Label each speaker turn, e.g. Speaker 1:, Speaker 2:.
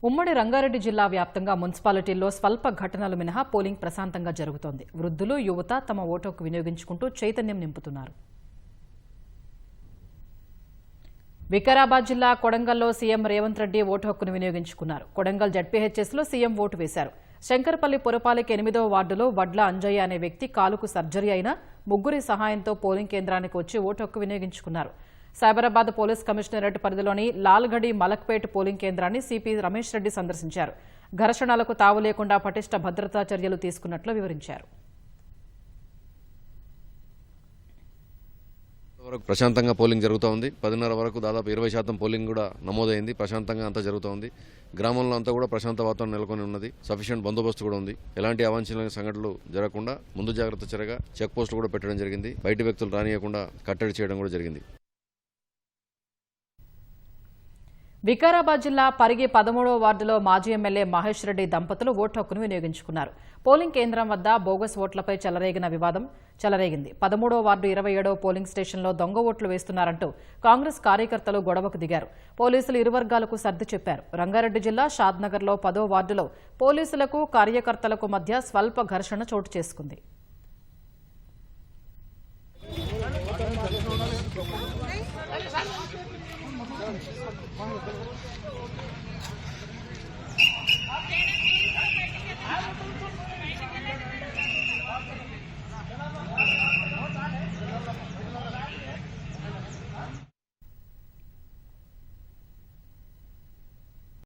Speaker 1: ఉమ్మడి రంగారెడ్డి జిల్లా వ్యాప్తంగా మున్సిపాలిటీల్లో స్వల్ప ఘటనలు మినహా పోలింగ్ ప్రశాంతంగా జరుగుతోంది. వృద్ధులు, యువత తమ ఓటు హక్కు వినియోగించుకుంటూ చైతన్యం నింపుతున్నారు. వికారాబాద్ జిల్లా కొడంగల్లో సీఎం రేవంత్ రెడ్డి ఓటు హక్కును వినియోగించుకున్నారు. కొడంగల్ జడ్పీహెచ్ఎస్లో సీఎం ఓటు వేశారు. శంకర్పల్లి పురపాలిక 8వ వార్డులో వడ్ల అంజయ్య అనే వ్యక్తి కాలుకు సర్జరీ అయినా ముగ్గురి సహాయంతో పోలింగ్ కేంద్రానికి వచ్చి ఓటు హక్కు వినియోగించుకున్నారు. సైబరాబాద్ పోలీస్ కమిషనరేట్ పరిధిలోని లాల్గడి మలక్పేట్ పోలింగ్ కేంద్రాన్ని సిపి రమేష్ రెడ్డి సందర్శించారు. ఘర్షణలకు తావు లేకుండా పటిష్ట భద్రతా చర్యలు తీసుకున్నట్లు వివరించారు.
Speaker 2: ప్రశాంతంగా పోలింగ్ జరుగుతూ ఉంది. 10:30 వరకు దాదాపు 20% పోలింగ్ కూడా నమోదైంది. ప్రశాంతంగా అంతా జరుగుతూ ఉంది. గ్రామంలో అంతా కూడా ప్రశాంత వాతావరణం నెలకొని ఉన్నది. సఫిషియెంట్ బందోబస్తు కూడా ఉంది. ఎలాంటి అవాంఛనీయ సంఘటనలు జరగకుండా ముందు జాగ్రత్త చర్యగా చెక్ పోస్టులు కూడా పెట్టడం జరిగింది. బయటి వ్యక్తులు రానియకుండా కట్టడి చేయడం కూడా జరిగింది.
Speaker 1: వికారాబాద్ జిల్లా పరిగి 13వ వార్డులో మాజీ ఎమ్మెల్యే మహేష్ రెడ్డి దంపతులు ఓటు హక్కును వినియోగించుకున్నారు. పోలింగ్ కేంద్రం వద్ద బోగస్ ఓట్లపై చెలరేగిన వివాదం చెలరేగింది. 13వ వార్డు 27వ పోలింగ్ స్టేషన్లో దొంగ ఓట్లు వేస్తున్నారంటూ కాంగ్రెస్ కార్యకర్తలు గొడవకు దిగారు. పోలీసులు ఇరు వర్గాలకు సర్ది చెప్పారు. రంగారెడ్డి జిల్లా షాద్నగర్లో 10వ వార్డులో పోలీసులకు కార్యకర్తలకు మధ్య స్వల్ప ఘర్షణ చోటు చేసుకుంది.